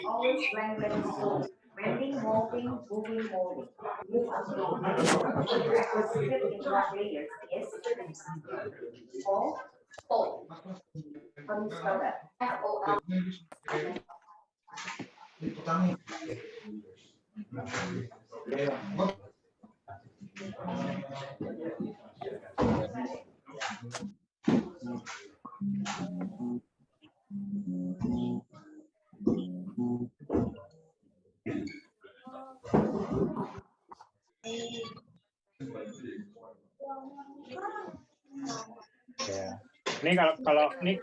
Always blending, molding, moving, molding. Move update. Script in block layers is fold. How do you spell that? F-O-L. Ya. Ini kalau ini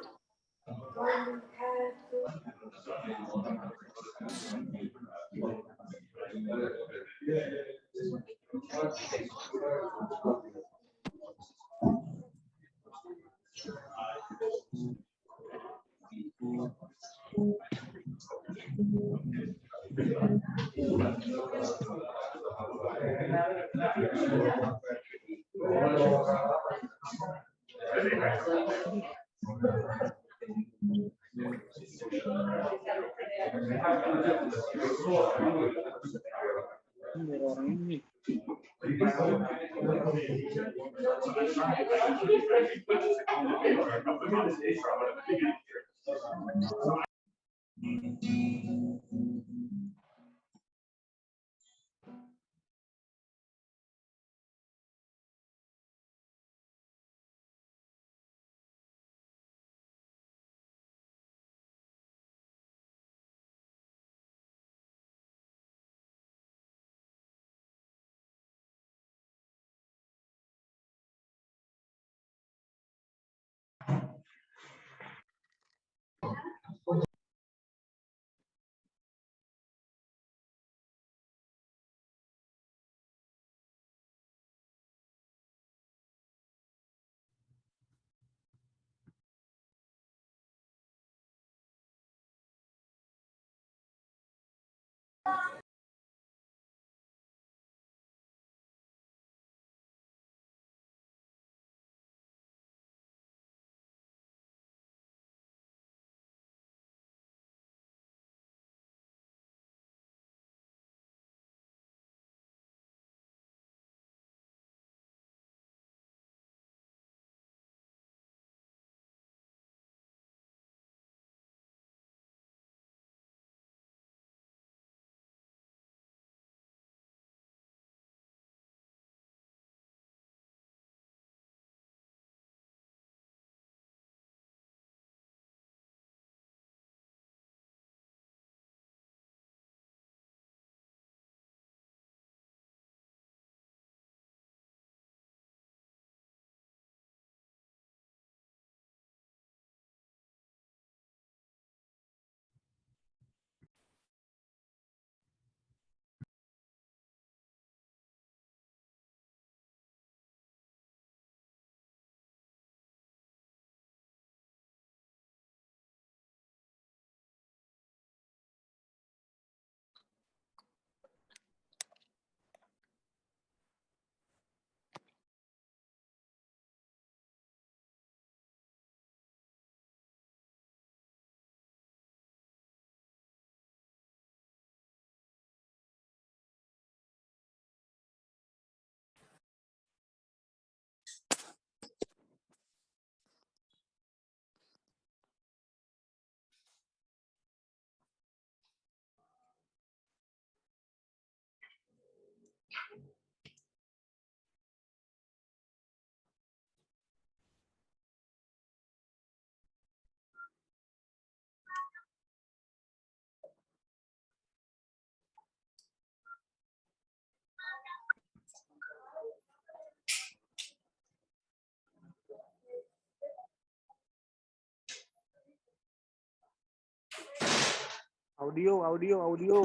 audio.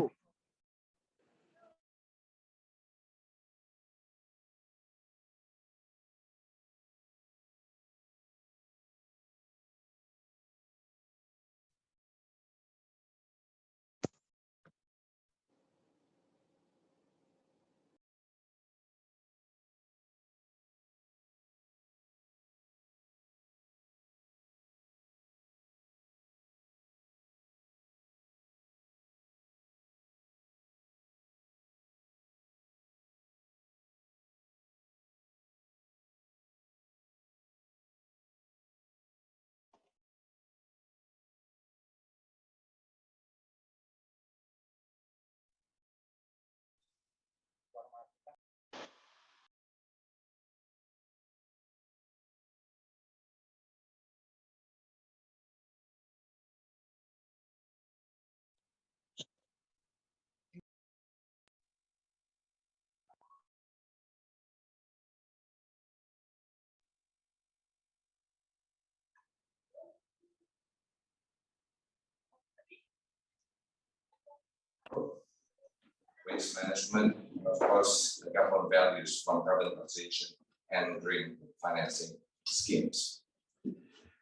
waste management, and of course, the government values from carbon taxation and green financing schemes.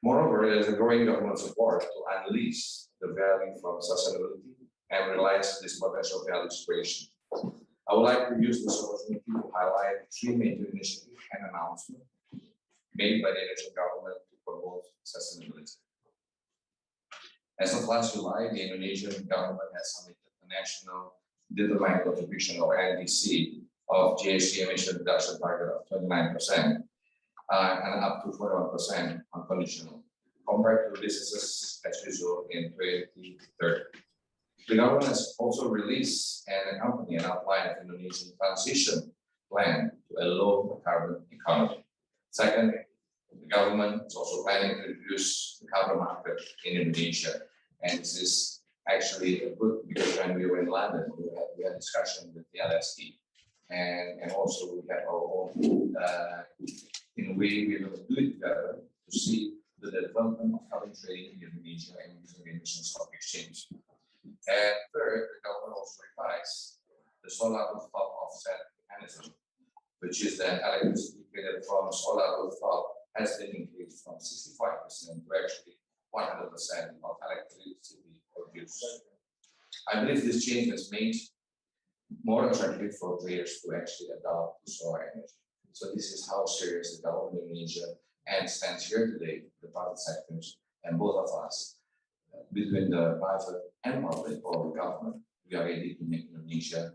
Moreover, there is a growing government support to unleash the value from sustainability and realize this potential value creation. I would like to use this opportunity to highlight three major initiatives and announcements made by the Indonesian government to promote sustainability. As of last July, the Indonesian government has submitted the National Determined Contribution, or NDC, of GHG emission reduction target of 29% and up to 41% unconditional, compared to businesses as usual in 2030. The government has also released and accompanied an outline of Indonesian transition plan to a low carbon economy. Second, the government is also planning to reduce the carbon market in Indonesia. And this is actually good because when we were in London, we had discussion with the LSD. And also we had our own, in a way, we're going to do it together to see the development of carbon trading in Indonesia and using the Indonesian Stock Exchange. And third, the government also revised the solar rooftop offset mechanism, which is that electricity created from solar rooftop has been increased from 65% to actually 100% of electricity produced. I believe this change has made more attractive for players to actually adopt the solar energy. So this is how serious the government of Indonesia and stands here today, the private sectors, and both of us, between the private and public or the government, we are ready to make Indonesia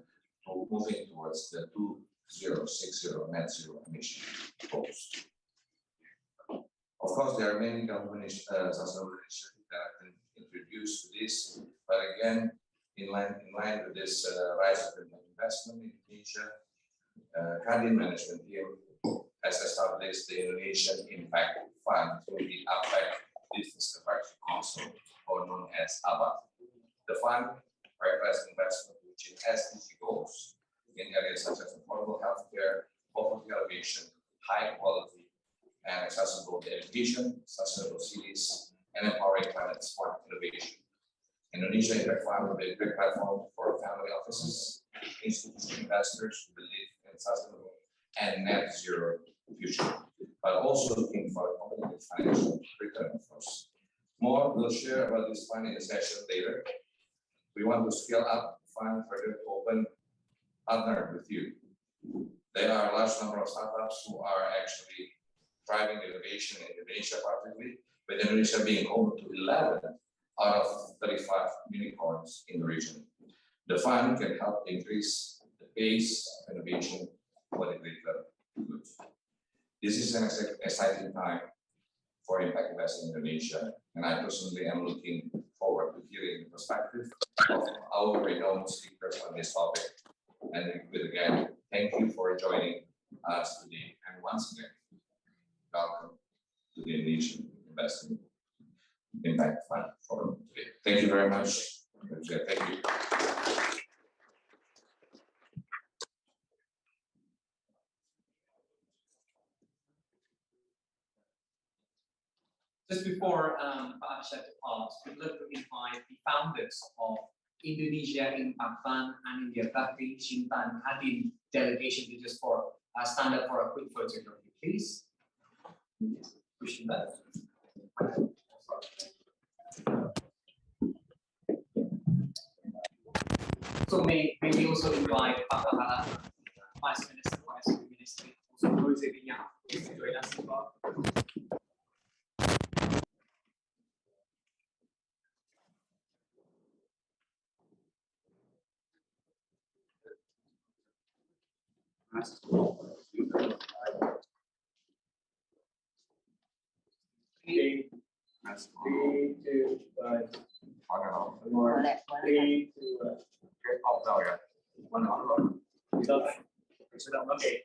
moving towards the 2060 net zero emission goals. Of course, there are many government sustainable initiatives that have been introduced to this, but again, in line with this rise of investment in Indonesia, KADIN management team has established the Indonesian Impact Fund through the Pathak Business Advisory Council, or known as ABA. The fund prioritizes investment to achieve SDG goals in areas such as affordable healthcare, poverty alleviation, high quality and accessible education, sustainable cities, and empowering climate smart innovation. Indonesia Impact Fund will be a great platform for family offices, institutional investors who believe in sustainable and net zero future, but also looking for a competitive financial return of course. More we'll share about this fund in the session later. We want to scale up the fund further to open partner with you. There are a large number of startups who are actually driving innovation in Indonesia, particularly, with Indonesia being home to 11 out of 35 unicorns in the region. The fund can help increase the pace of innovation for the greater good. This is an exciting time for impact investing in Indonesia, and I personally am looking forward to hearing the perspective of our renowned speakers on this topic. And again, thank you for joining us today, and once again, welcome to the Indonesian Investing Impact Fund Forum today. Thank you very much. Thank you. Just before Pathak departs, we'd love to invite the founders of Indonesia Impact Fund and India Bakti Shintan KADIN delegation to just stand up for a quick photograph, please. Pushing that. So may we also invite Pathak, Vice Minister, Vice Minister, also Jose Vinya, to join us as well. Three, two, one. More. Three, two, one. Okay.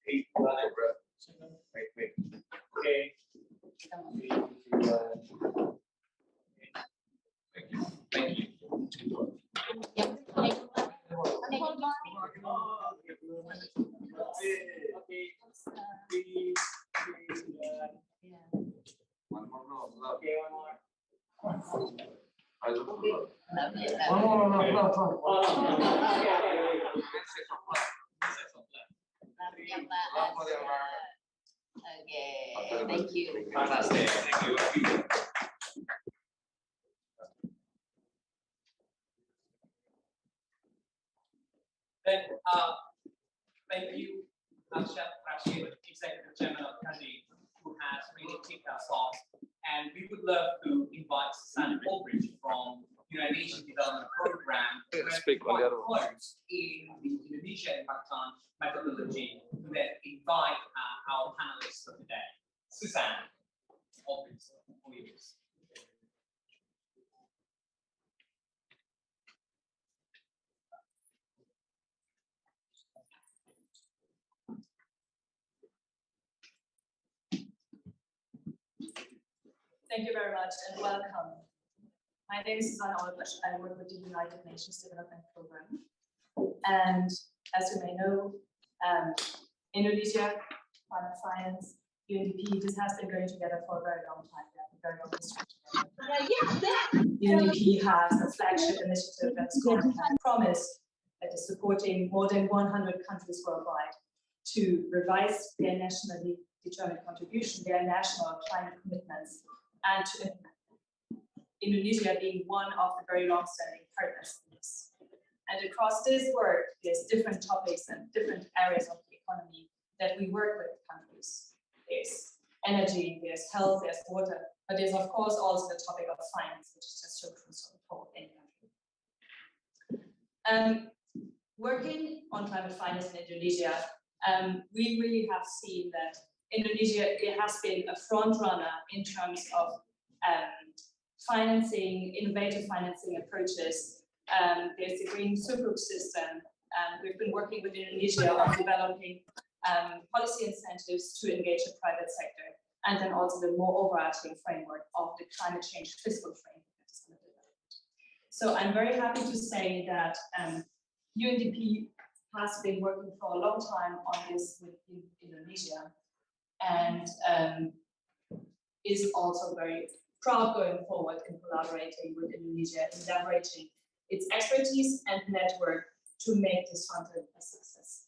Eight, wait. Okay. 3, 2, 1. Thank you. Okay. 3, 2, 1. One more. Okay, one more. I don't know. Okay, thank you. Fantastic. Thank you. Then, thank you, Chef Rashid, Executive Chairman of KADIN, who has really kicked us off. And we would love to invite Susan Aldrich from United Nations Development Program to close in the Indonesia Impact Fund methodology to then invite our panelists for today. Susan Aldrich, for you. Thank you very much and welcome. My name is Susanne Albrecht. I work with the United Nations Development Program. And as you may know, Indonesia, Climate Finance, UNDP, this has been going together for a very long time. We have a very long history together. UNDP has a flagship initiative that's called Promise that is supporting more than 100 countries worldwide to revise their nationally determined contribution, their national climate commitments, and to implement them. Indonesia being one of the very long-standing partners in this. And across this work, there's different topics and different areas of the economy that we work with countries. There's energy, there's health, there's water, but there's of course also the topic of finance, which is just so crucial for any country. Working on climate finance in Indonesia, we really have seen that Indonesia has been a front runner in terms of financing, innovative financing approaches. There's the green sukuk system. We've been working with Indonesia on developing policy incentives to engage the private sector, and then also the more overarching framework of the climate change fiscal framework that is going to develop. So I'm very happy to say that UNDP has been working for a long time on this with Indonesia, and is also very proud going forward in collaborating with Indonesia in leveraging its expertise and network to make this fund a success.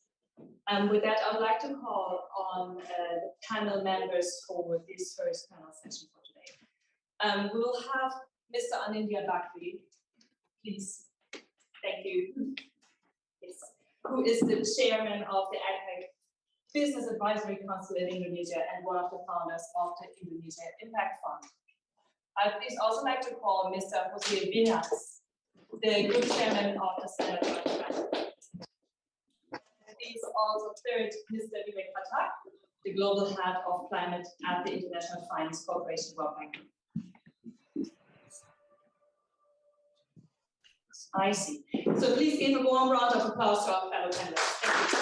With that, I would like to call on the panel members for this first panel session for today. We will have Mr. Anindya Bakri, please. Thank you. Yes. Who is the chairman of the APEC Business Advisory Council in Indonesia and one of the founders of the Indonesia Impact Fund. I'd please also like to call Mr. Jose Vinas, the group chairman of the Senate. Please also third, Mr. Vivek Pathak, the global head of climate at the International Finance Corporation World Bank. I see. So please give a warm round of applause to our fellow panelists. Thank you.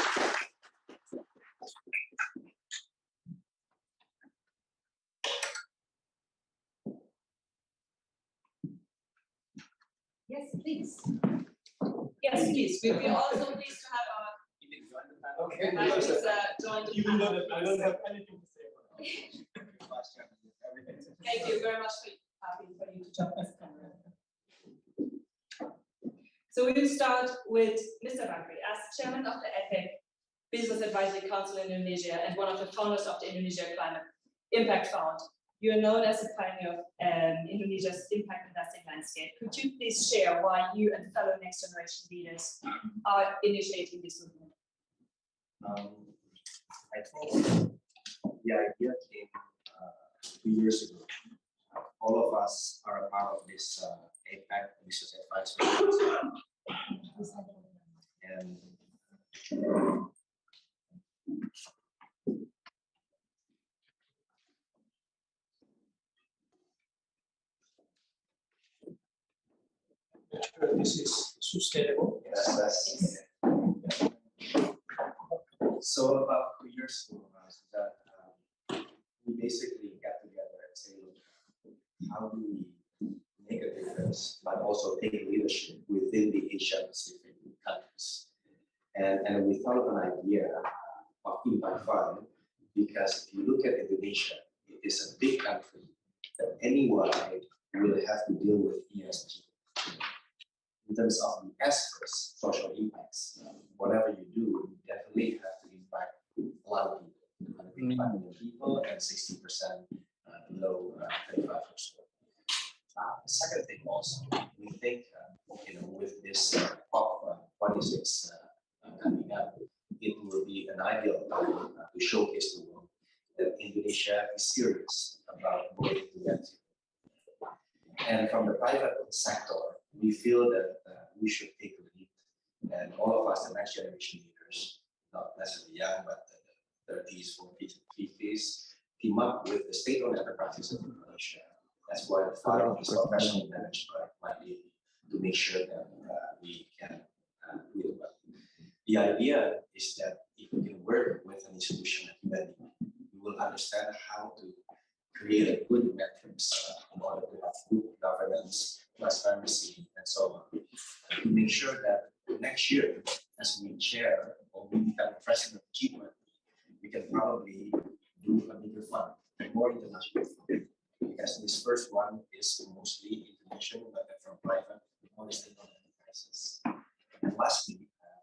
Yes, please. Yes, please. We're also pleased to have our Okay. joined the Even though panel. I don't have anything to say about it. Thank you very much for you to join us, panel. So we will start with Mr. Bakri. As chairman of the APEC Business Advisory Council in Indonesia and one of the founders of the Indonesia Climate Impact Fund, you are known as a pioneer of Indonesia's impact investing landscape. Could you please share why you and fellow next generation leaders are initiating this movement? I think the idea came 2 years ago. All of us are a part of this APEC Business Advisory Council. And This is sustainable. yes, so about 2 years ago, we basically got together and say, look, how do we make a difference, but also take leadership within the Asia Pacific countries? And we thought of an idea of Impact Fund, because if you look at Indonesia, it is a big country that anyone we will have to deal with ESG. In terms of the S first, social impacts, whatever you do, you definitely have to impact a lot of people, 155 million people and 60% below 35 years old. The second thing also, we think, with this COP26 coming up, it will be an ideal time to showcase the world that Indonesia is serious about going to net zero. And from the private sector, we feel that we should take the lead, and all of us, the next generation leaders, not necessarily young, but the 30s, 40s, 50s, team up with the state-owned enterprises of Indonesia. That's why the fund is professionally managed by me to make sure that we can do it well. The idea is that if we can work with an institution like UNDP, we will understand how to create a good metrics in order to have good governance, transparency, and so on. To make sure that next year, as we chair or we become president of G20, we can probably do a bigger fund, a more international fund. Because this first one is mostly international, but from private, more state-owned enterprises. And lastly,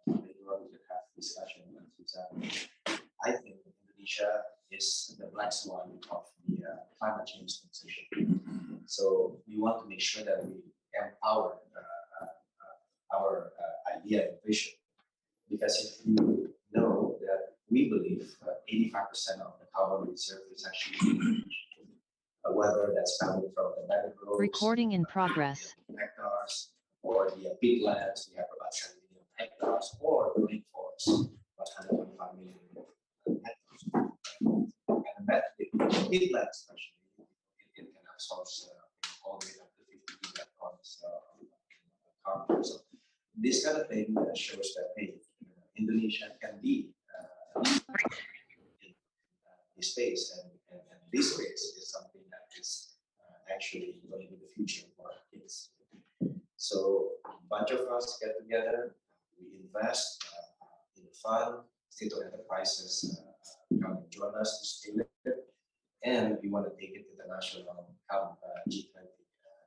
later on we can have discussion on Suzanne. I think Indonesia is the black swan of the climate change transition. So we want to make sure that we empower our idea and vision. Because if you know that we believe 85% of the carbon reserve is actually whether that's coming from the mangroves, recording in progress, hectares, or the peatlands, we have about 7 million hectares, or the rainforest, about 125 million hectares. And that peatlands, especially, it can absorb all the way up to 50 gigatons of carbon. So this kind of thing shows that hey, Indonesia can be in this space, and this space is something that is actually going to be the future for our kids. So a bunch of us get together, we invest in the fund, state-owned enterprises come and join us to scale it, and we want to take it international, come G20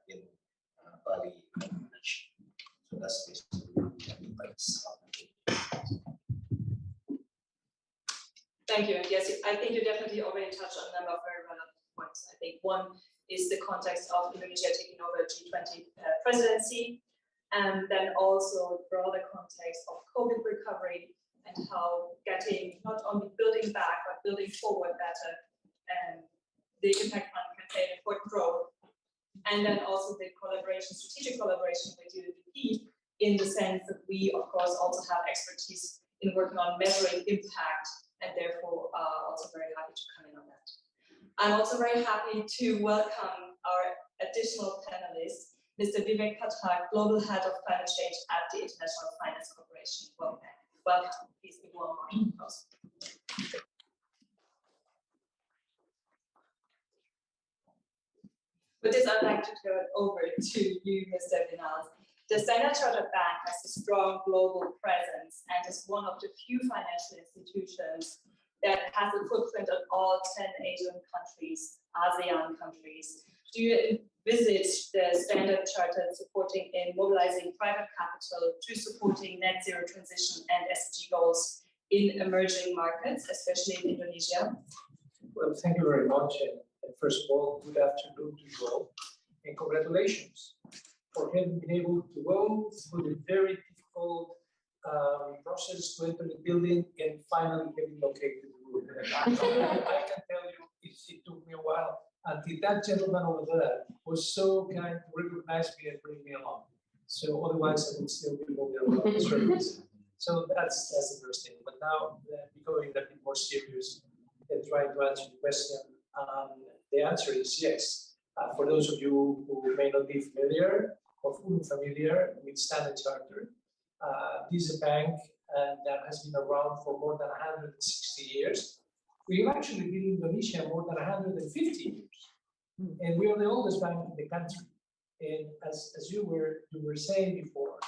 in Bali. So that's basically the invites. Thank you. Yes, I think you definitely already touched on a number of very relevant points. I think one is the context of Indonesia taking over G20 presidency, and then also the broader context of COVID recovery and how getting not only building back but building forward better, and the Impact Fund can play an important role. And then also the collaboration, strategic collaboration with UNDP, in the sense that we, of course, also have expertise in working on measuring impact, and therefore also very happy to come in on that. I'm also very happy to welcome our additional panelists, Mr. Vivek, Pathak, Global Head of Climate Change at the International Finance Corporation. Welcome. Please give one more applause. With this, I'd like to turn it over to you, Mr. Vinals. The Standard Chartered Bank has a strong global presence and is one of the few financial institutions that has a footprint of all 10 Asian countries, ASEAN countries. Do you envisage the Standard Chartered supporting in mobilizing private capital to supporting net zero transition and SDG goals in emerging markets, especially in Indonesia? Well, thank you very much. And first of all, good afternoon to you all, and congratulations for having been able to go through the very difficult process to enter the building and finally getting located the room. I can tell you it took me a while until that gentleman over there was so kind to recognize me and bring me along. So otherwise I would still be moving around the streets. So that's the first thing. But now becoming a bit more serious and trying to answer the question, the answer is yes. For those of you who may not be familiar or unfamiliar with Standard Chartered, this is a bank that has been around for more than 160 years. We've actually been in Indonesia more than 150 years. And we are the oldest bank in the country. And as you were saying before,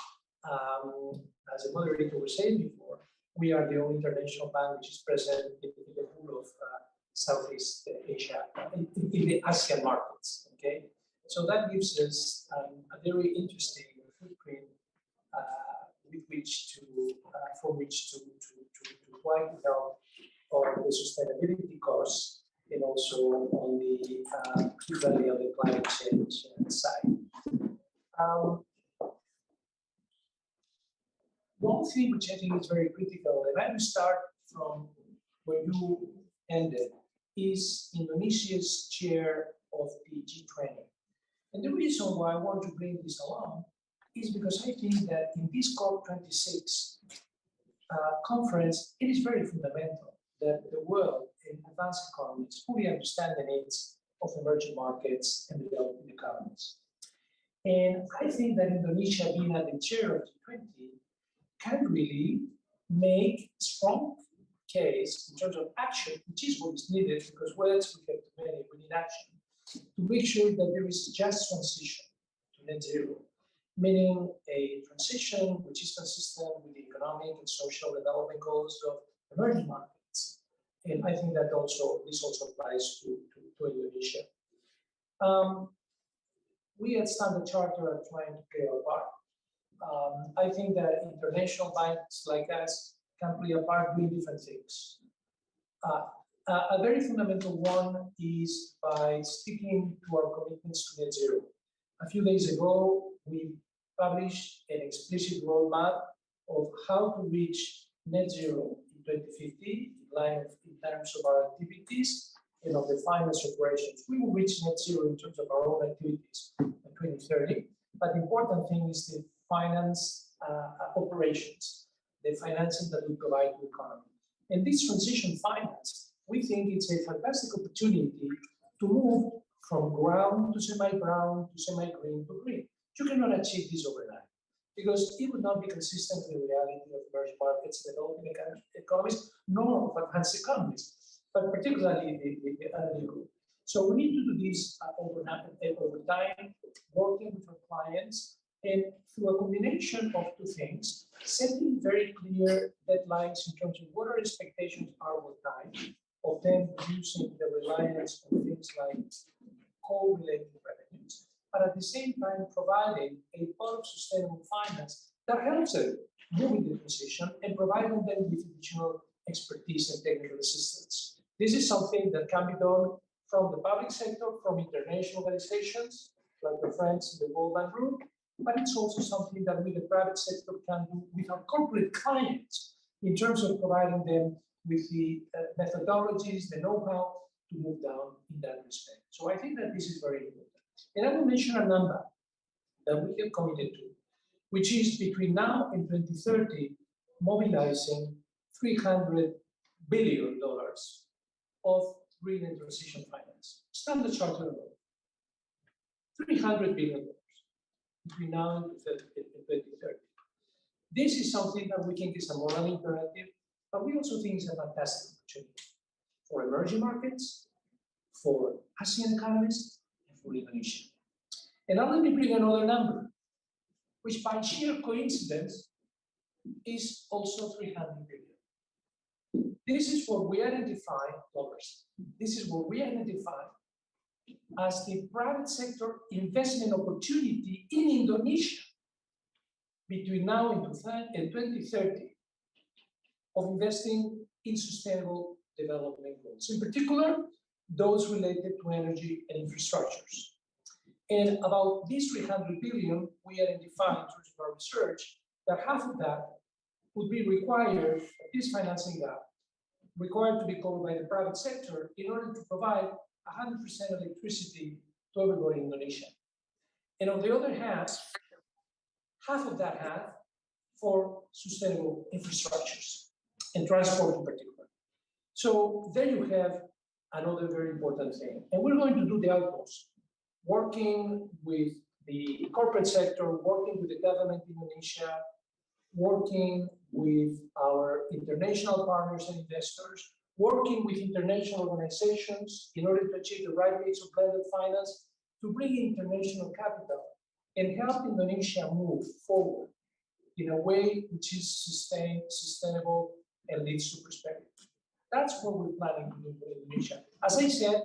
as a moderator was saying before, we are the only international bank which is present in the whole of Southeast Asia, in the ASEAN markets. Okay, So that gives us a very interesting footprint with which to, for which to try to help on the sustainability costs and also on the particularly on the climate change side. One thing which I think is very critical, and I will start from where you ended, is Indonesia's chair of the G20. And the reason why I want to bring this along is because I think that in this COP26 conference, it is very fundamental that the world in advanced economies fully understand the needs of emerging markets and developing economies. And I think that Indonesia, being at the chair of G20, can really make a strong case in terms of action, which is what is needed, because words we have too many, we need action, to make sure that there is a just transition to net zero, meaning a transition which is consistent with the economic and social development goals of emerging markets. And I think that also this also applies to Indonesia. We at Standard Charter are trying to play our part. I think that international banks like us can play a part doing different things. A very fundamental one is by sticking to our commitments to net zero. A few days ago, we published an explicit roadmap of how to reach net zero in 2050 in terms of our activities and of the finance operations. We will reach net zero in terms of our own activities in 2030, but the important thing is the finance operations, the financing that we provide to the economy. And this transition finance, we think it's a fantastic opportunity to move from brown to semi-brown to semi-green to green. You cannot achieve this overnight because it would not be consistent with the reality of emerging markets, developing economies, nor of advanced economies, but particularly the early group. So we need to do this over time, working with our clients, and through a combination of two things, setting very clear deadlines in terms of what our expectations are over time, of them reducing the reliance on things like coal-related revenues, but at the same time providing a part of sustainable finance that helps them moving the transition and providing them with additional expertise and technical assistance. This is something that can be done from the public sector, from international organizations, like the friends in the World Bank Group, but it's also something that we, the private sector, can do with our corporate clients in terms of providing them with the methodologies, the know-how to move down in that respect. So I think that this is very important. And I will mention a number that we have committed to, which is between now and 2030, mobilizing $300 billion of green and transition finance. Standard Charter alone. $300 billion between now and 2030. This is something that we think is a moral imperative, but we also think is a fantastic opportunity for emerging markets, for ASEAN economies, and for Indonesia. And now let me bring another number, which by sheer coincidence is also $300 billion. This is what we identify, dollars. This is what we identify as the private sector investment opportunity in Indonesia between now and 2030 of investing in sustainable development goals, in particular, those related to energy and infrastructures. And about these $300 billion, we identify in terms of our research that half of that would be required, this financing gap, required to be covered by the private sector in order to provide 100% electricity to everybody in Indonesia. And on the other hand, half of that half for sustainable infrastructures and transport in particular. So there you have another very important thing. And we're going to do the utmost, working with the corporate sector, working with the government in Indonesia, working with our international partners and investors, working with international organizations in order to achieve the right mix of blended finance to bring international capital and help Indonesia move forward in a way which is sustainable, and leads to prosperity. That's what we're planning to do for Indonesia. As I said,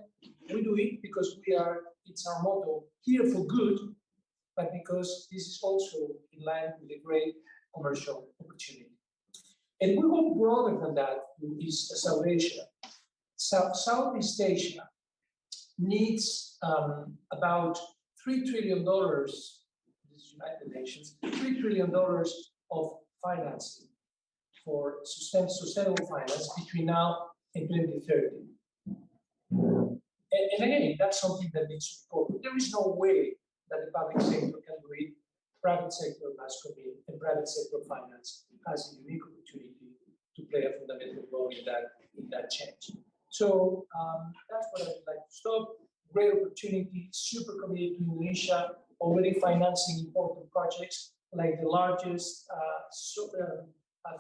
We do it because it's our motto, here for good, but because this is also in line with a great commercial opportunity. And we go broader than that in South Asia. Southeast Asia needs about $3 trillion, this is United Nations, $3 trillion of financing for sustainable finance between now and 2030. And again, that's something that needs to be covered. There is no way that the public sector can do it. Private sector must come in, and private sector finance has a unique opportunity to play a fundamental role in that change. So that's what I would like to stop. Great opportunity, super committed to Indonesia, already financing important projects like the largest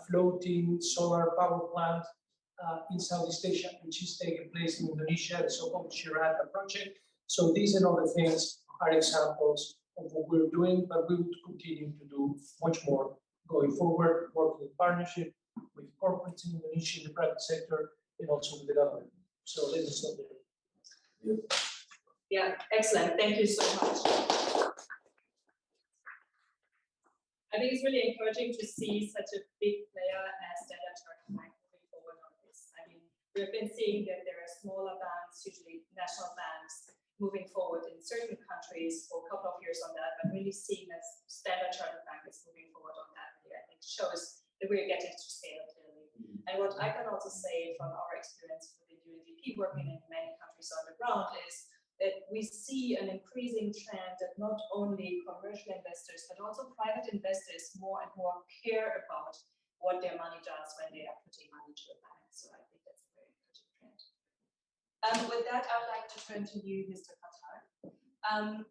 floating solar power plant in Southeast Asia, which is taking place in Indonesia, the so-called Shirata project. So these and other things are examples of what we're doing, but we will continue to do much more going forward, working in partnership with corporates in Indonesia, the private sector, and also with the government. So let us stop there. Yeah, excellent. Thank you so much. I think it's really encouraging to see such a big player as Standard Chartered Bank moving forward on this. I mean, we've been seeing that there are smaller banks, usually national banks, moving forward in certain countries for a couple of years on that, but really seeing that Standard Chartered Bank is moving forward on that, really, I think shows that we're getting to scale clearly. And what I can also say from our experience within UNDP working in many countries on the ground is that we see an increasing trend that not only commercial investors, but also private investors more and more care about what their money does when they are putting money to a bank. So I think that's a very encouraging trend. With that, I'd like to turn to you, Mr. Pathak.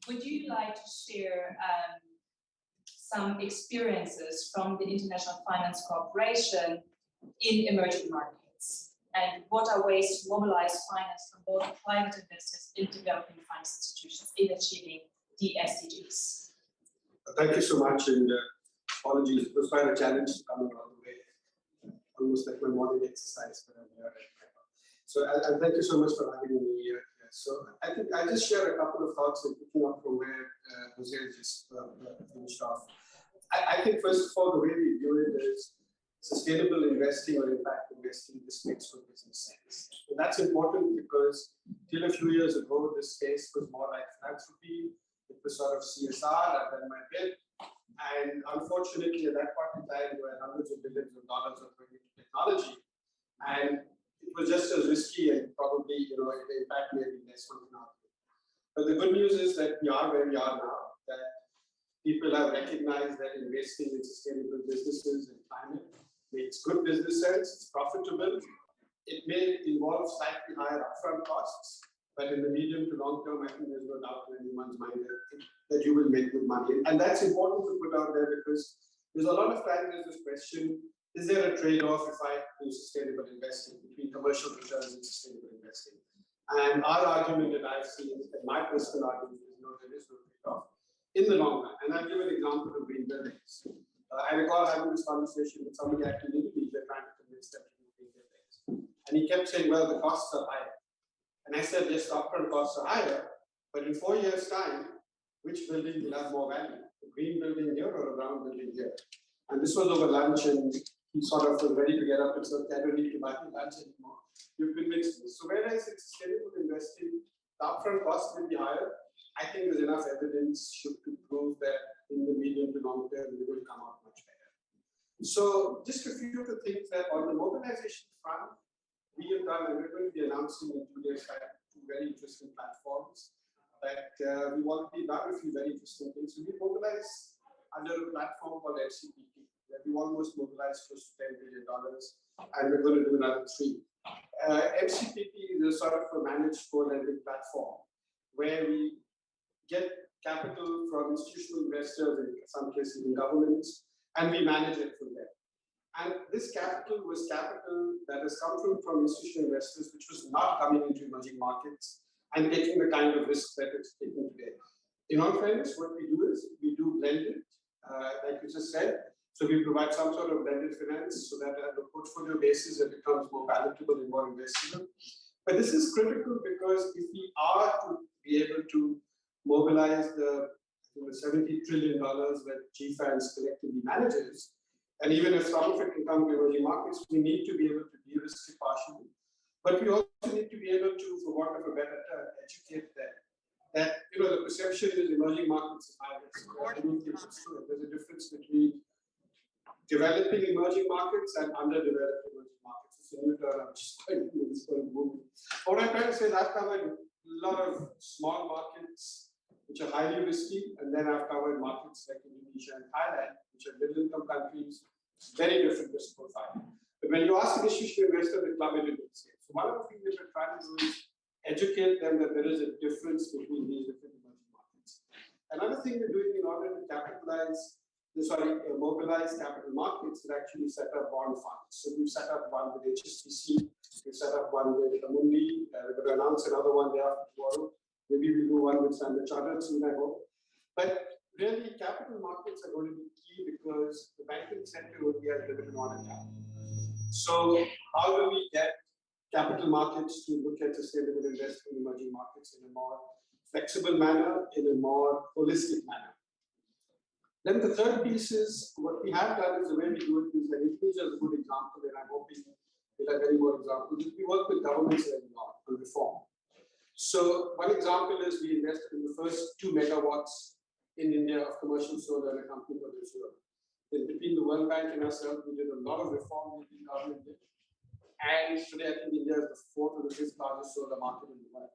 Would you like to share some experiences from the International Finance Corporation in emerging markets? And what are ways to mobilize finance from both private investors and developing finance institutions in achieving the SDGs? Thank you so much, and apologies, it was quite a challenge coming all the way, almost like my morning exercise, but I'm here. So and thank you so much for having me here. So I think I just share a couple of thoughts and picking up from where Jose just finished off. I think first of all, the way we view it is sustainable investing or impact investing, this makes for business sense. And that's important because till a few years ago, this space was more like philanthropy. It was sort of CSR, I've done my bit. And unfortunately, at that point in time, there were hundreds of billions of dollars of technology. And it was just as risky and probably, the impact may be less one can argue. But the good news is that we are where we are now, that people have recognized that investing in sustainable businesses and climate makes good business sense, it's profitable. It may involve slightly higher upfront costs, but in the medium to long term, I think there's no doubt in anyone's mind that you will make good money. And that's important to put out there because there's a lot of times there's this question, is there a trade-off if I do sustainable investing between commercial returns and sustainable investing? And our argument that I've seen, and my personal argument is no, there is no trade-off in the long run. And I'll give an example of green buildings. I recall having this conversation with somebody actually in Indonesia trying to convince them to do green buildings. And he kept saying, well, the costs are higher. And I said, yes, the upfront costs are higher, but in 4 years' time, which building will have more value? A green building here or a brown building here? And this was over lunch, and he sort of was ready to get up and said, I don't need to buy lunch anymore. You've convinced me. So whereas in sustainable investing, the upfront cost will be higher, I think there's enough evidence to prove that in the medium to long term, we will come out much better. So just a few of the things that on the mobilization front, we have done, and we're going to be announcing in 2 days' time, 2 very interesting platforms that we've already done a few very interesting things. So we mobilize under a platform called FCPP, where we almost mobilized close to $10 billion, and we're going to do another 3. FCPP is a sort of a managed co-lending platform where we get capital from institutional investors, in some cases in governments, and we manage it from there. And this capital was capital that has come from institutional investors, which was not coming into emerging markets and taking the kind of risk that it's taking today. In all fairness, what we do is we do blended, like you just said. So we provide some sort of blended finance so that at a portfolio basis, it becomes more palatable and more investable. But this is critical because if we are to be able to mobilize the $70 trillion that GFANS collectively manages, and even if some of it can come to emerging markets, we need to be able to de-risk it partially. But we also need to be able to, for want of a better term, educate them. That, the perception is emerging markets is high risk. There's a difference between developing emerging markets and underdeveloped emerging markets. It's a new term, I'm just trying to use for a moment. What I'm trying to say is I've covered a lot of small markets which are highly risky, and then I've covered markets like Indonesia and Thailand, which are middle-income countries, very different risk profile. But when you ask an institutional investor, they club it into the same. So one of the things that we're trying to do is educate them that there is a difference between these different emerging markets. Another thing we're doing in order to mobilize capital markets is actually set up bond funds. So we've set up one with HSBC, we've set up one with Amundi, we're going to announce another one day after tomorrow. Maybe we'll do one with Standard Chartered soon, I hope. But really, capital markets are going to be key because the banking sector will be a limited amount of capital. So how do we get capital markets to look at sustainable investment in emerging markets in a more flexible manner, in a more holistic manner? Then the third piece is what we have done is the way we do it is, and Indonesia is a good example, and I'm hoping we'll have many more examples. We work with governments a lot on reform. So one example is we invested in the first 2 megawatts in India of commercial solar in a company called Azure. Then between the World Bank and ourselves, we did a lot of reform in the government did. And today, I think India is the 4th or the 5th largest solar market in the world.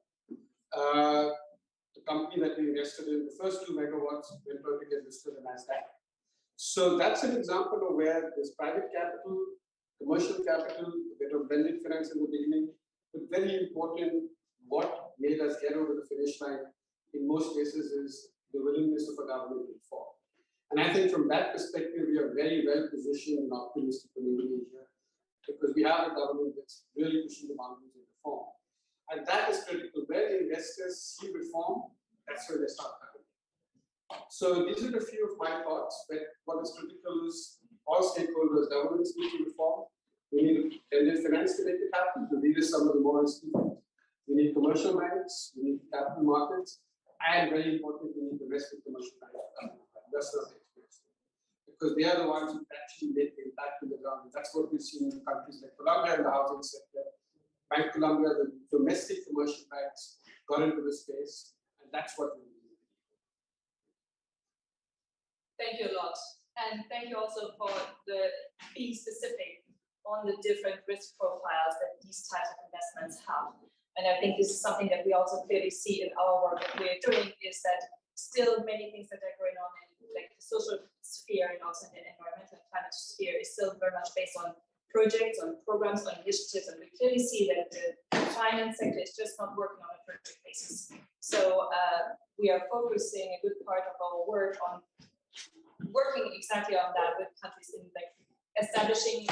The company that we invested in, the first 2 megawatts went on to get listed in NASDAQ. So that's an example of where there's private capital, commercial capital, a bit of blended finance in the beginning, but very important, what made us get over the finish line in most cases is the willingness of a government to reform. And I think from that perspective, we are very well positioned and optimistic in Indonesia because we have a government that's really pushing the boundaries of reform. And that is critical. Where investors see reform, that's where they start coming. So these are a few of my thoughts, but what is critical is all stakeholders, governments need to reform. We need blended finance to make it happen. To lead us some of the more risky things. We need commercial banks, we need capital markets, and very important, we need domestic commercial banks. That's not the experience. Because they are the ones who actually make the impact on the ground. That's what we've seen in countries like Colombia in the housing sector. Bank Colombia, the domestic commercial banks got into the space, and that's what we need. Thank you a lot. And thank you also for being specific on the different risk profiles that these types of investments have. And I think this is something that we also clearly see in our work that we're doing is that still many things that are going on in like the social sphere and also in the environmental and climate sphere is still very much based on projects, on programs, on initiatives, and we clearly see that the finance sector is just not working on a project basis. So we are focusing a good part of our work on working exactly on that with countries in like establishing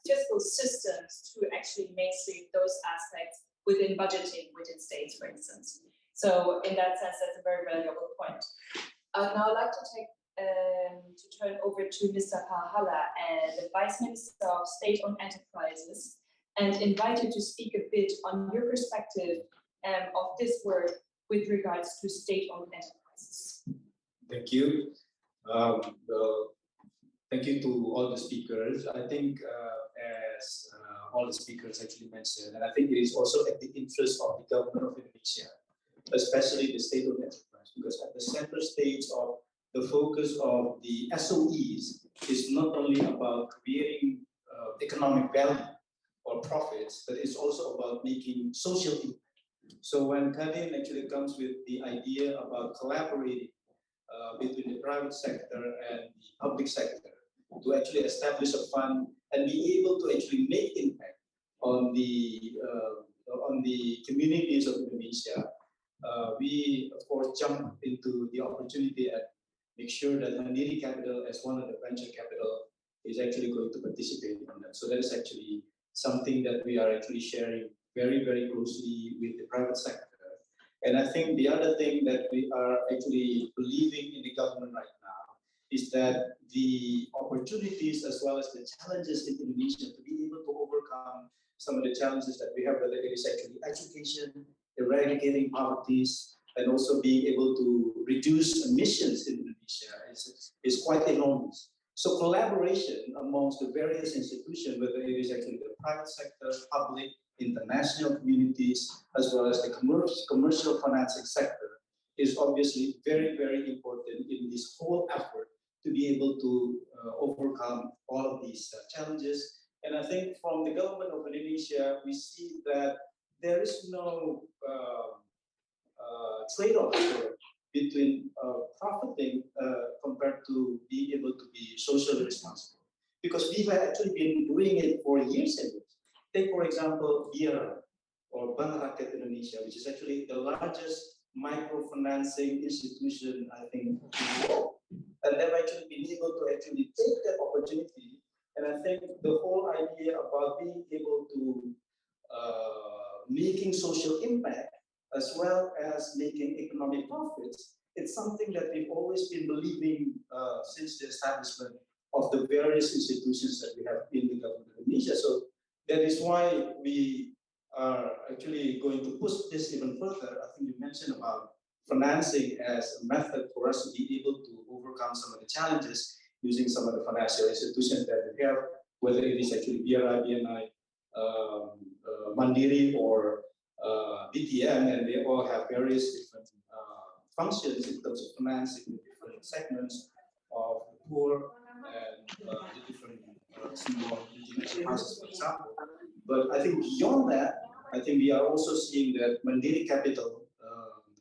fiscal systems to actually mainstream those aspects within budgeting within states, for instance. So in that sense, that's a very valuable point. Now I'd like to turn over to Mr. Pahala, the Vice Minister of State-Owned Enterprises, and invite you to speak a bit on your perspective of this work with regards to state-owned enterprises. Thank you. Thank you to all the speakers. I think as all the speakers actually mentioned, and I think it is also at the interest of the government of Indonesia, especially the state-owned enterprise, because at the center stage of the focus of the SOEs is not only about creating economic value or profits, but it's also about making social impact. So when KADIN actually comes with the idea about collaborating between the private sector and the public sector to actually establish a fund and be able to actually make impact on the communities of Indonesia, we of course jump into the opportunity and make sure that Mandiri Capital, as one of the venture capital, is actually going to participate on that. So that is actually something that we are actually sharing very, very closely with the private sector. And I think the other thing that we are actually believing in the government right now is that the opportunities as well as the challenges in Indonesia to be able to overcome some of the challenges that we have, whether it is actually education, eradicating poverty, and also being able to reduce emissions in Indonesia is quite enormous. So collaboration amongst the various institutions, whether it is actually the private sector, public, international communities, as well as the commercial financing sector, is obviously very, very important in this whole effort to be able to overcome all of these challenges. And I think from the government of Indonesia, we see that there is no trade-off between profiting compared to being able to be socially responsible. Because we've actually been doing it for years and years. Take, for example, BRI, or Bank Rakyat Indonesia, which is actually the largest microfinancing institution, I think, in the world. And they've actually been able to actually take that opportunity. And I think the whole idea about being able to making social impact as well as making economic profits, it's something that we've always been believing since the establishment of the various institutions that we have in the government of Indonesia. So that is why we are actually going to push this even further. I think you mentioned about financing as a method for us to be able to overcome some of the challenges using some of the financial institutions that we have, whether it is actually BRI, BNI, Mandiri, or BTM, and they all have various different functions in terms of financing the different segments of the poor and the different small indigenous houses, for example. But I think beyond that, I think we are also seeing that Mandiri Capital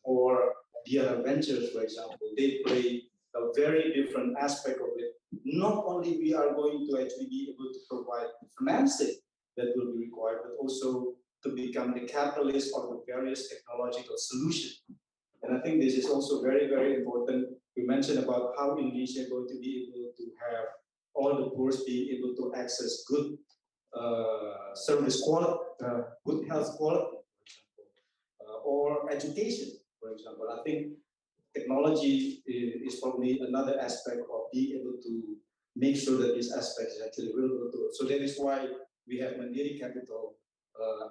or BRI Ventures, for example, they play a very different aspect of it. Not only we are going to actually be able to provide the financing that will be required, but also to become the catalyst of the various technological solutions. And I think this is also very, very important. We mentioned about how Indonesia is going to be able to have all the poor being able to access good service quality, good health quality, for example, or education, for example. I think technology is probably another aspect of being able to make sure that this aspect is actually available to us. So that is why we have Mandiri Capital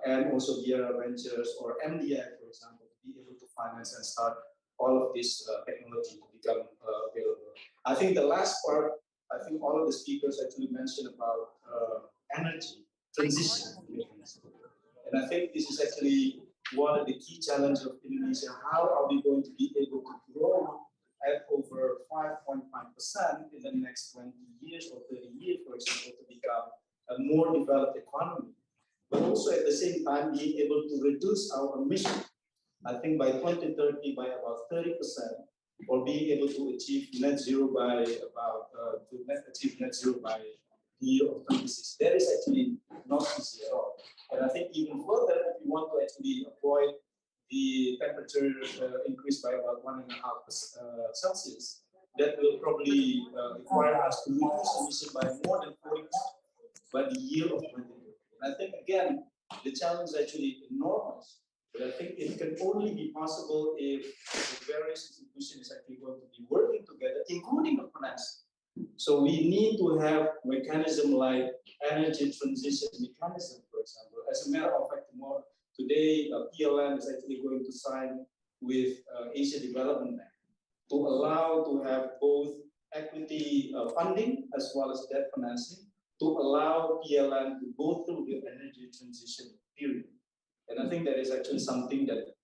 and also BRI Ventures or MDI, for example, to be able to finance and start all of this technology to become available. I think the last part, I think all of the speakers actually mentioned about energy transition. And I think this is actually one of the key challenges of Indonesia. How are we going to be able to grow at over 5.5% in the next 20 years or 30 years, for example, to become a more developed economy, but also at the same time being able to reduce our emissions. I think by 2030 by about 30%, or being able to achieve net zero by about achieve net zero by the year of 26. That is actually not easy at all. And I think even further, if we want to actually avoid the temperature increase by about 1.5 Celsius, that will probably require us to reduce emission by more than 40% by the year of 2030. And I think again, the challenge is actually enormous. But I think it can only be possible if the various institutions is actually going to be working together, including the finance. So we need to have mechanism like energy transition mechanism, for example. As a matter of fact, today PLN is actually going to sign with Asia Development Bank to allow to have both equity funding as well as debt financing to allow PLN to go through the energy transition period. And I think that is actually something that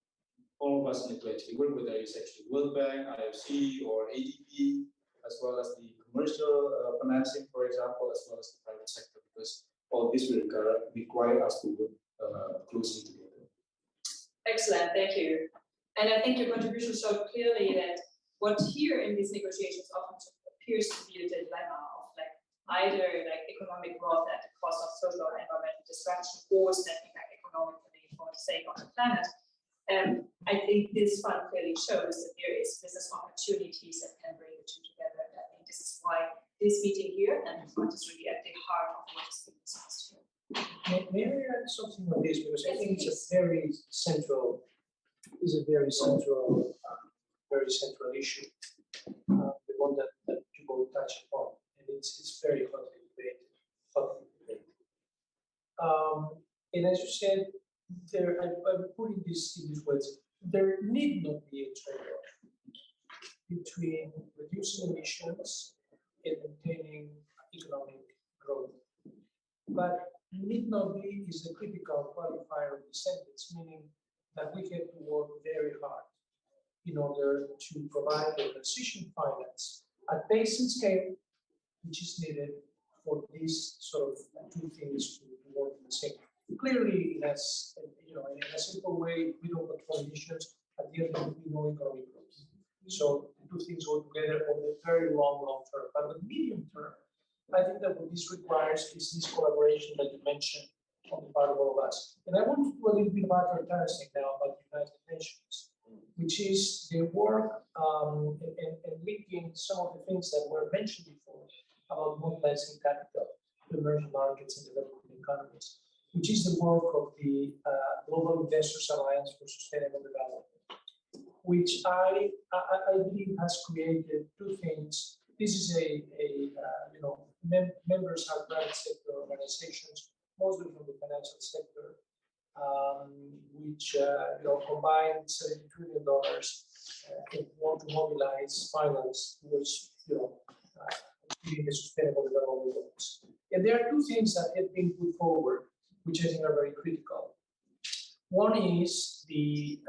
all of us need to actually work with. There is actually World Bank, IFC, or ADB, as well as the commercial financing, for example, as well as the private sector, because all this will require us to work closely together. Excellent, thank you. And I think your contribution showed clearly that what here in these negotiations often appears to be a dilemma of either economic growth at the cost of social and environmental destruction, or stepping back economically for the sake of the planet. I think this fund clearly shows that there is business opportunities that can bring the two together. And I think this is why this meeting here and the fund is really at the heart of what is being discussed here. May I add something on this, because I think it's a very central issue, the one that you both touched upon, and it's very hotly debated. And as you said, I'm putting this in these words, there need not be a trade-off between reducing emissions and maintaining economic growth. But need not be is a critical qualifier of the sentence, meaning that we have to work very hard in order to provide the transition finance at pace and scale, which is needed for these sort of two things to work in the same. Clearly, that's, in a simple way, we don't control emissions, at the end of the day, no economic growth. So the two things go together on the very long term. But the medium term, I think that what this requires is this collaboration that you mentioned on the part of all of us. And I want to do a little bit of advertising now about the United Nations, which is the work and linking some of the things that were mentioned before about mobilizing capital to emerging markets and developing economies, which is the work of the Global Investors Alliance for Sustainable Development, which I believe has created two things. This is members are private sector organizations, mostly from the financial sector, which combined $70 trillion and want to mobilize finance towards achieving the sustainable development goals. And there are two things that have been put forward, which I think are very critical. One is a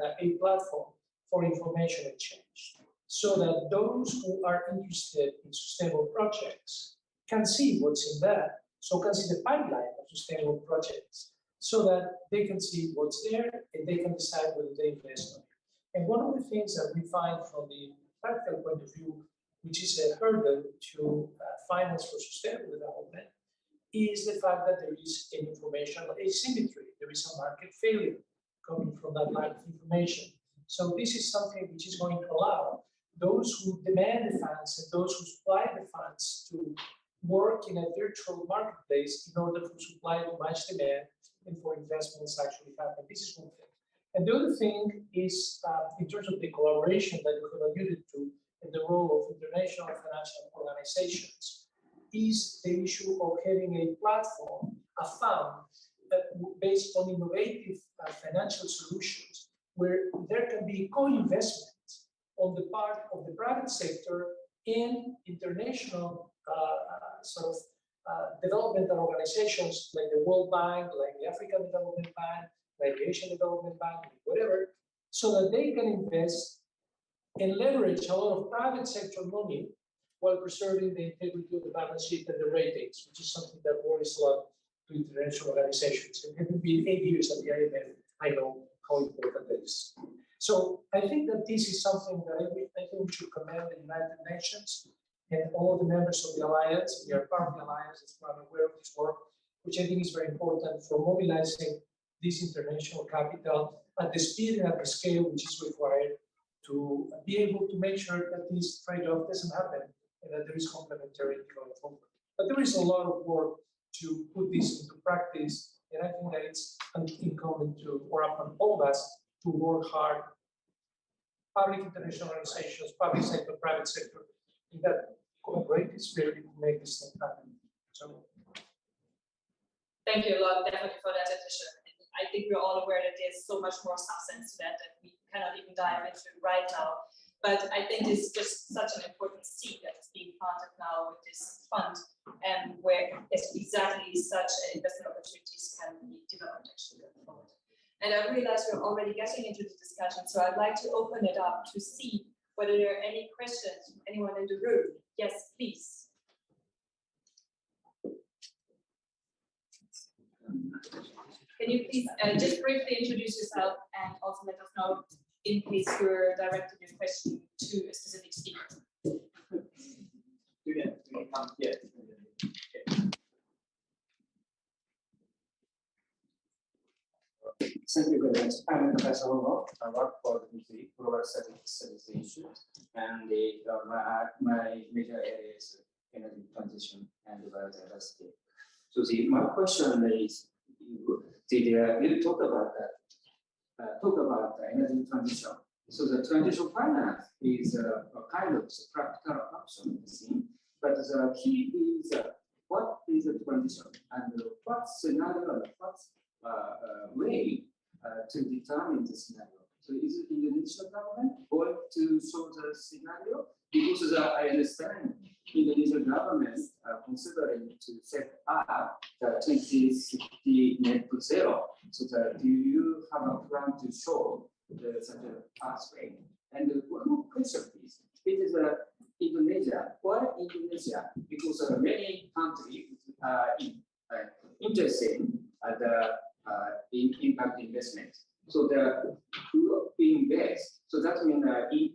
platform for information exchange, so that those who are interested in sustainable projects can see what's in that, so can see the pipeline of sustainable projects, so that they can see what's there and they can decide whether they invest in it. And one of the things that we find from the practical point of view, which is a hurdle to finance for sustainable development, is the fact that there is an informational asymmetry. There is a market failure coming from that lack of information. So this is something which is going to allow those who demand the funds and those who supply the funds to work in a virtual marketplace in order for supply to match demand and for investments actually happen. This is one thing. And the other thing is, in terms of the collaboration that you have alluded to and the role of international financial organizations, is the issue of having a platform, a fund, that based on innovative financial solutions, where there can be co-investment on the part of the private sector in international developmental organizations like the World Bank, like the African Development Bank, like the Asian Development Bank, whatever, so that they can invest and leverage a lot of private sector money while preserving the integrity of the balance sheet and the ratings, which is something that worries a lot to international organizations. And having been 8 years at the IMF, I know how important that is. So I think that this is something that I think we should commend the United Nations and all the members of the Alliance. We are part of the Alliance, as I'm aware of this work, which I think is very important for mobilizing this international capital at the speed and at the scale which is required to be able to make sure that this trade-off doesn't happen and that there is complementarity going forward. But there is a lot of work to put this into practice, and I think that it's incumbent upon all of us to work hard, public international organizations, public sector, private sector, in that collaborative spirit to make this thing happen. So, thank you a lot, definitely, for that addition. I think we're all aware that there's so much more substance to that we cannot even dive into right now. But I think it's just such an important seed that is being planted now with this fund, and where exactly such investment opportunities can be developed actually going forward. And I realize we're already getting into the discussion, so I'd like to open it up to see whether there are any questions from anyone in the room. Yes, please. Can you please just briefly introduce yourself and also let us know in case you're directing your question to a specific speaker? Thank you very much. I'm Professor Hongo. I work for the Global Studies Institute, and my major area is energy transition and biodiversity. So my question is, you talk about that. Talk about the energy transition. So the transition finance is a kind of practical option, but the key is what is the transition and what scenario, what way to determine the scenario. So is the Indonesian government going to solve the scenario? Because I understand Indonesian government considering to set up the 2060 net zero. So do you have a plan to show such a pathway? And one more question, please. It is Indonesia. Why Indonesia? Because many countries are interested in impact investment. So the who invest. So that means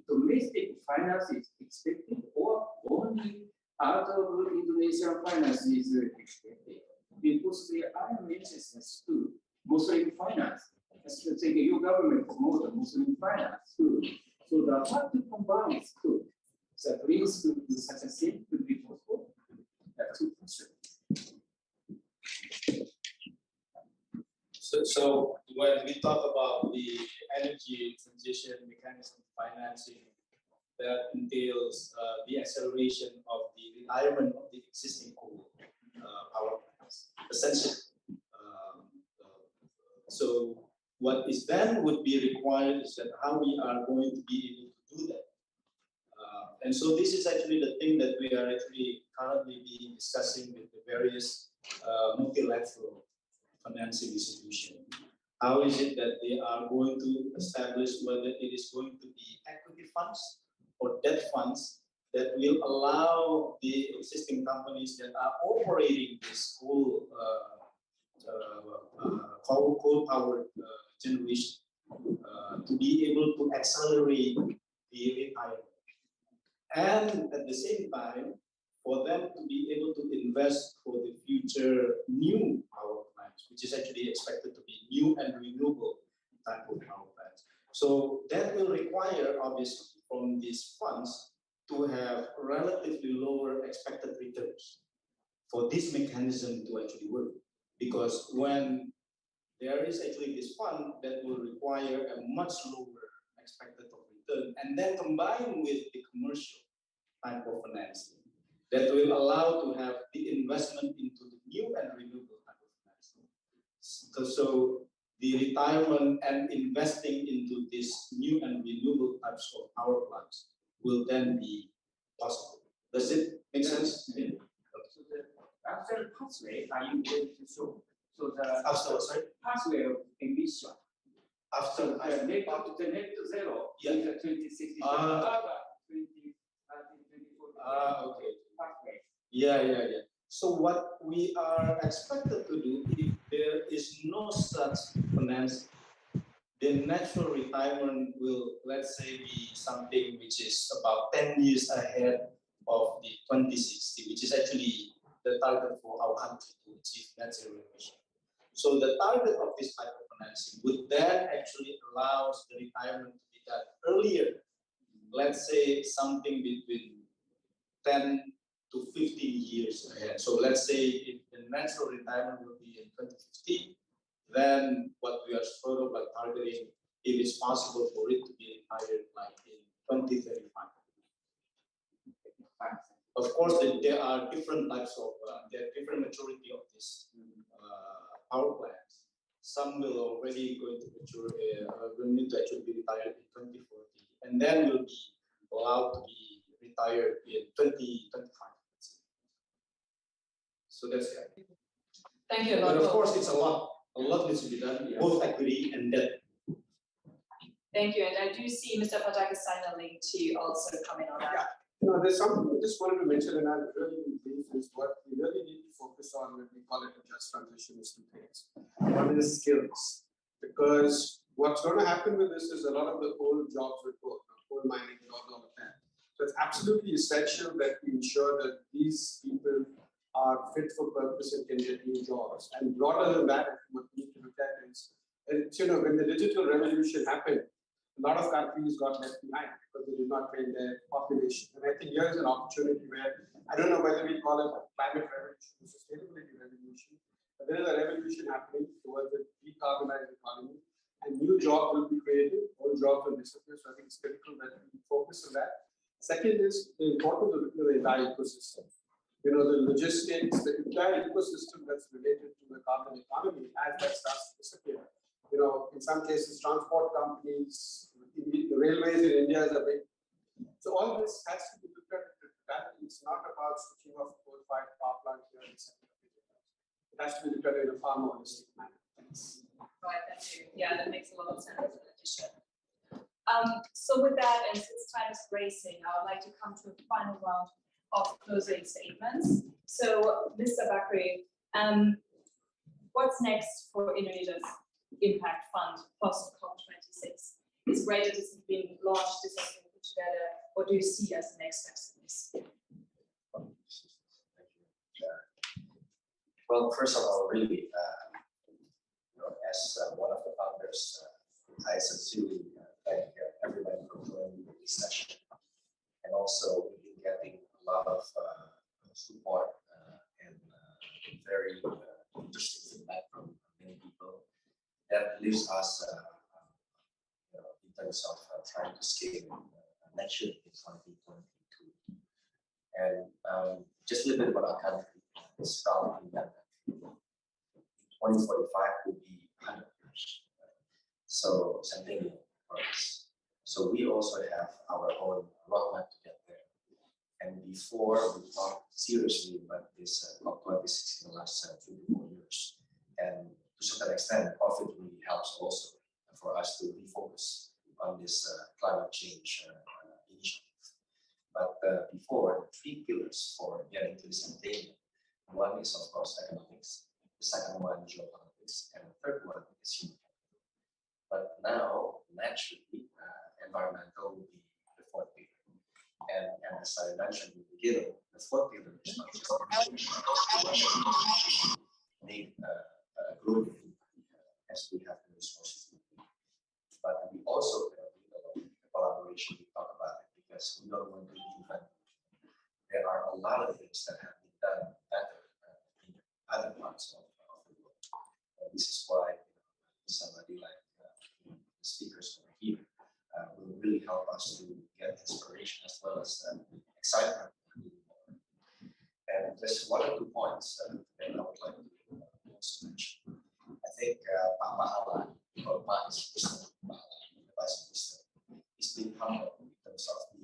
domestic finance is expected, or only out of Indonesian finance is expected. Because there are mentions too, Muslim finance. Especially your government promotes Muslim finance too. So the how to combine is good. So please do such a thing could be possible. That's two questions. So when we talk about the energy transition mechanism financing, that entails the acceleration of the retirement of the existing coal power plants, essentially. So what is then would be required is that how we are going to be able to do that. And so this is actually the thing that we are actually currently being discussing with the various multilateral financing institution. How is it that they are going to establish whether it is going to be equity funds or debt funds that will allow the existing companies that are operating this coal powered generation to be able to accelerate the retirement. And at the same time, for them to be able to invest for the future new power plants, which is actually expected to be new and renewable type of power plants. So that will require, obviously, from these funds to have relatively lower expected returns for this mechanism to actually work. Because when there is actually this fund that will require a much lower expected of return, and then combined with the commercial type of financing, that will allow to have the investment into the new and renewable type of financing. So the retirement and investing into this new and renewable types of power plants will then be possible. Does it make sense? Yeah. So the actual pathway are you going to show? So the Sorry? pathway of emission. After The net zero yeah. is a 2060. Okay. Yeah. So what we are expected to do, if there is no such finance, the natural retirement will, let's say, be something which is about 10 years ahead of the 2060, which is actually the target for our country to achieve net zero emission. So the target of this type of financing would then actually allow the retirement to be done earlier. Let's say something between 10 to 15 years ahead. So let's say if the natural retirement will be in 2050, then what we are sort of like targeting, if it's possible for it to be retired like in 2035. Of course, there are different types of, there are different maturity of this power plants. Some will already going to mature, will need to actually be retired in 2040, and then will be allowed to be retired in 2025. So that's it. Thank you a But lot. of course, it's a lot. A lot needs to be done, both equity and debt. Thank you, and I do see Mr. Pathak is signaling to also comment on that. Yeah. No, there's something I just wanted to mention, and I'll really brief is what we really need to focus on when we call it a just transition is two things. One is skills, because what's going to happen with this is a lot of the old jobs will go, coal mining and all of that. So it's absolutely essential that we ensure that these people are fit for purpose and can get new jobs. And broader than that, what we need to look at is, when the digital revolution happened, a lot of countries got left behind because they did not train their population. And I think here is an opportunity where, I don't know whether we call it a climate revolution or sustainability revolution, but there is a revolution happening towards a decarbonized economy, and new jobs will be created, old jobs will disappear. So I think it's critical that we focus on that. Second is the importance of the entire ecosystem. the logistics, the entire ecosystem that's related to the carbon economy, as that starts to disappear. In some cases, transport companies, the railways in India is a big. So all this has to be looked at. It's not about switching off coal-fired power plant here and setting up. It has to be looked at in a far more holistic manner. Thanks. Right, thank you. Yeah, that makes a lot of sense in addition. So with that, and since time is racing, I would like to come to a final round of closing statements. So, Mr. Bakri, what's next for Indonesia's Impact Fund post COP26? It's great that this has been launched, this has been put together. What do you see as the next steps in this? Well, first of all, really, as one of the founders, I sincerely thank everybody for joining this session. And also, we've been getting a lot of support and very interesting feedback from many people that leaves us, in terms of trying to scale next year in 2022. And just a little bit about our country. It's probably that 2045 will be 100 years. So something for us. So we also have our own roadmap to get there. And before we talk seriously about this COP26 in the last 3 to 4 years, and to a certain extent, COVID really helps also for us to refocus on this climate change initiative. But before, the 3 pillars for getting to this attainment, one is of course economics, the second one geopolitics, and the third one is human capital. But now, naturally, environmental will be the 4th pillar. And as I mentioned in the beginning, the 4th pillar is not just need a global as we have the resources. But we also need a collaboration. We talk about it because we don't want to reinvent. There are a lot of things that have been done better in other parts of the world. This is why somebody like the speakers over here will really help us to get inspiration as well as excitement. And just 1 or 2 points that I would like to also mention. I think Pathak, or Vice Minister, is being humble in terms of the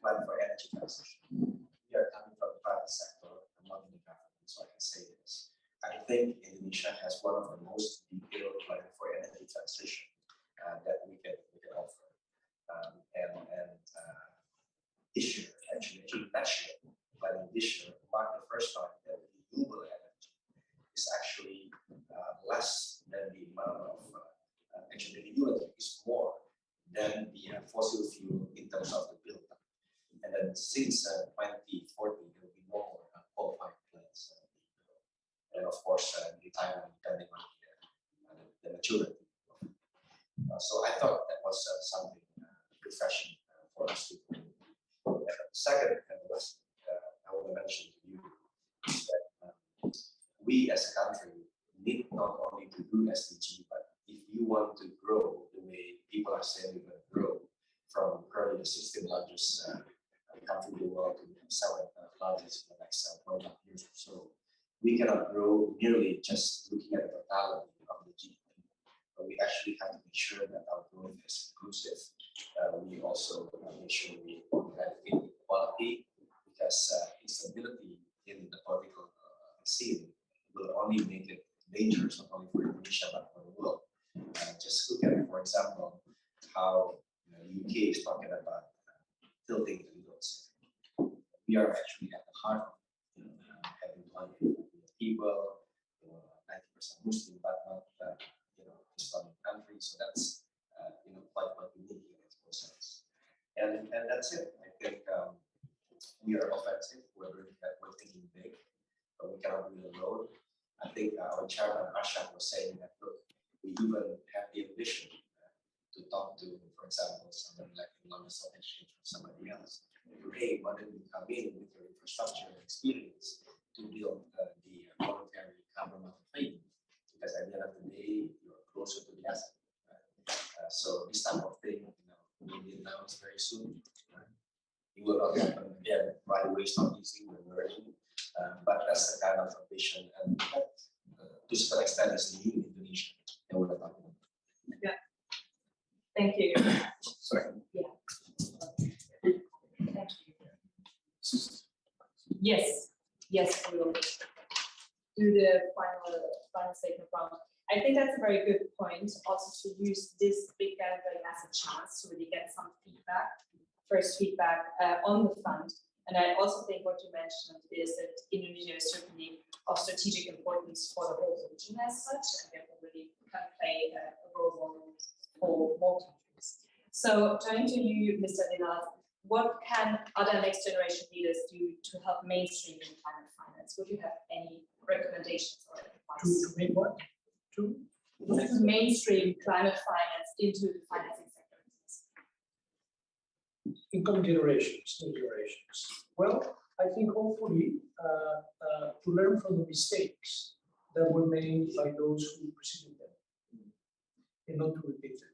plan for energy transition. We are coming from the private sector and not in the government, so I can say this. I think Indonesia has one of the most detailed plan for energy transition that we can offer. This year, actually last year, planning this year marked the first time that renewable energy is actually less than the amount of actually renewable is more than the fossil fuel in terms of the build-up. And then since 2040, there will be no more qualified plants. And of course, the time depending on the maturity. So I thought that was something refreshing for us to do. Second, I want to mention to you is that we as a country need not only to do SDG, but if you want to grow the way people are saying we're going to grow from currently the 16th largest country in the world to the 7th largest in the next 1.5 years or so, we cannot grow merely just looking at the totality of the GDP. But we actually have to make sure that our growth is inclusive. We also make sure we eradicate inequality, because instability in the political scene will only make it dangerous not only for Indonesia but for the world. Just look at, for example, how the UK is talking about tilting the middle. We are actually at the heart of having 1 billion people, 90% Muslim, but not Islamic country. So that's quite what we need here in both sense. And that's it. I think we are offensive. We're thinking big, but we cannot do it alone. I think our chairman Ashak was saying that, look, we even have the ambition to talk to, for example, somebody like the London Stock Exchange or somebody else. Hey, why don't you come in with your infrastructure and experience to build the voluntary carbon market trading? Because at the end of the day, you're closer to the asset. So this type of thing, will be announced very soon. It will not happen again right away. It's not easy. We're learning. But that's the kind of ambition, and that, to some extent, is new in Indonesia that we're talking about. Yeah. Thank you. Sorry. Yeah. Thank you. Yes. Yes, we will do the final statement round. I think that's a very good point. Also to use this big gathering as a chance to really get some feedback, first feedback on the fund. And I also think what you mentioned is that Indonesia is certainly of strategic importance for the whole region as such, and therefore really can play a role model for more countries. So turning to you, Mr. Dinard, what can other next generation leaders do to help mainstream climate finance? Would you have any recommendations or advice? To make what? To mainstream climate finance into the financing sector? Incoming generations, new generations. Well, I think hopefully to learn from the mistakes that were made by those who preceded them and not to repeat them.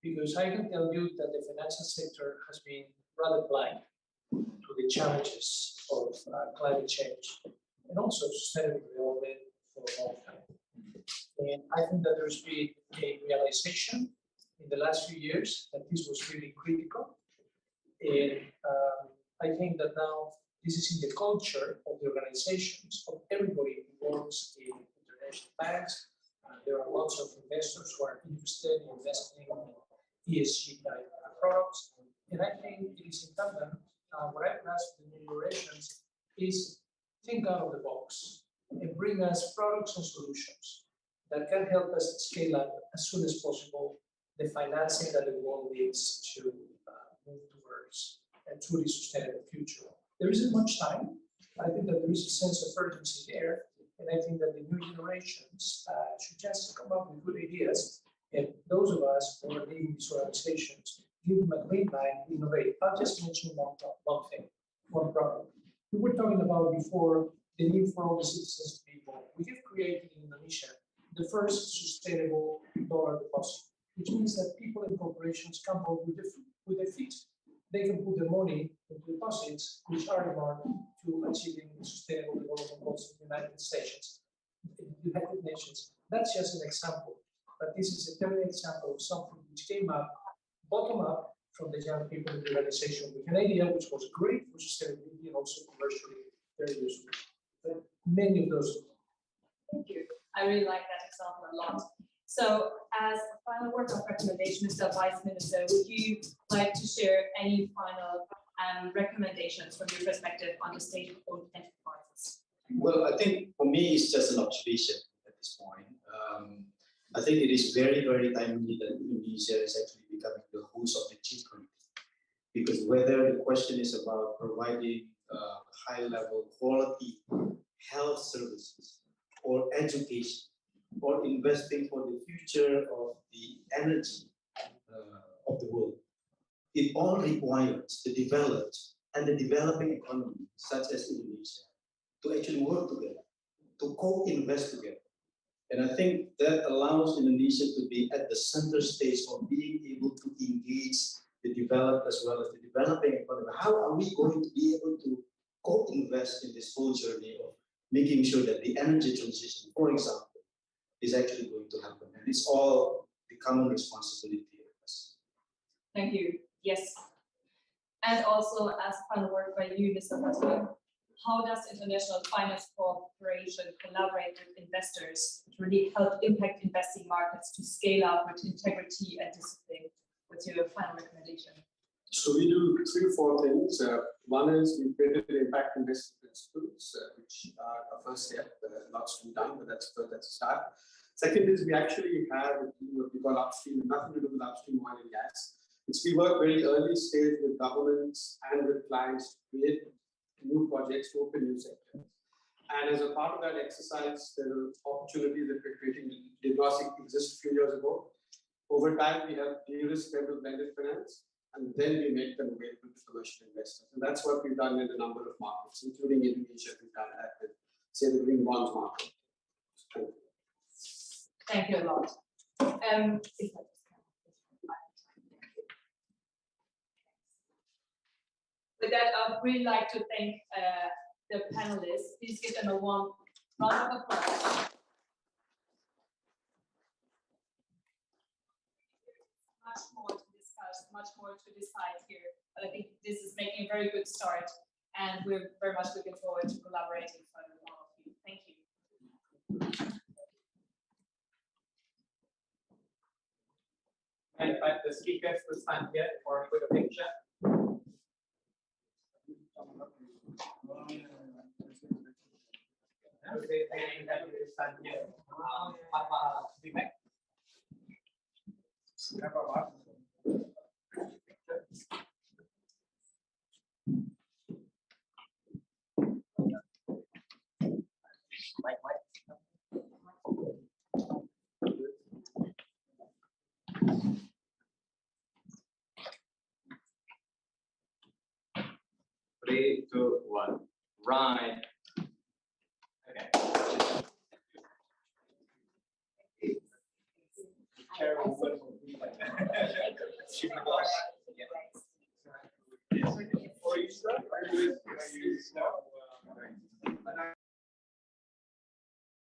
Because I can tell you that the financial sector has been rather blind to the challenges of climate change and also sustainable development for a long time. And I think that there's been a realization in the last few years that this was really critical. And I think that now this is in the culture of the organizations, of everybody who works in international banks. There are lots of investors who are interested in investing in ESG type products. And I think it is incumbent, what I would ask the new generations is think out of the box and bring us products and solutions that can help us scale up as soon as possible the financing that the world needs to move towards a truly sustainable future. There isn't much time. I think that there is a sense of urgency there. And I think that the new generations should just come up with good ideas. And those of us who are leading these organizations, give them a green light, innovate. I'll just mention one thing, one problem. We were talking about before the need for all the citizens to be involved. We have created in Indonesia the first sustainable dollar deposit, which means that people and corporations come up with their feet. They can put their money into deposits, which are earmarked to achieving sustainable development goals of the United Nations. That's just an example, but this is a third example of something which came up, bottom up, from the young people in the organization with an idea which was great for sustainability and also commercially very useful. But many of those. Thank you. I really like that example a lot. So as a final word of recommendation, Mr. Vice Minister, would you like to share any final recommendations from your perspective on the state-owned enterprises? Well, I think for me, it's just an observation at this point. I think it is very, very timely that Indonesia is actually becoming the host of the G20. Because whether the question is about providing high-level quality health services or education, or investing for the future of the energy of the world, it all requires the developed and the developing economy, such as Indonesia, to actually work together, to co-invest together. And I think that allows Indonesia to be at the center stage of being able to engage the developed as well as the developing economy. How are we going to be able to co-invest in this whole journey of making sure that the energy transition, for example, is actually going to happen? And it's all the common responsibility of us. Thank you. Yes. And also, as final word by you, Mr. Pathak, how does international finance cooperation collaborate with investors to really help impact investing markets to scale up with integrity and discipline? What's your final recommendation? So we do 3 or 4 things. One is we created impact investing principles, which are a first step. Lots to be done, but that's a start. Second is we actually have what we call upstream, nothing to do with upstream oil and gas. We work very early stage with governments and with clients to create new projects to open new sectors. And as a part of that exercise, there are opportunities that we're creating. Did not exist a few years ago. Over time, we have de-risked them with blended finance, and then we make them available to commercial investors. And that's what we've done in a number of markets, including Indonesia. We've done that with, say, the green bonds market. Thank you a lot. With that, I'd really like to thank the panelists. Please give them a warm round of applause. Much more to discuss, much more to decide here, but I think this is making a very good start, and we're very much looking forward to collaborating further with all of you. Thank you. And invite the speakers to stand here for a picture. Stand here. Vivek. 3, 2, 1. Right. Okay. Chairwoman.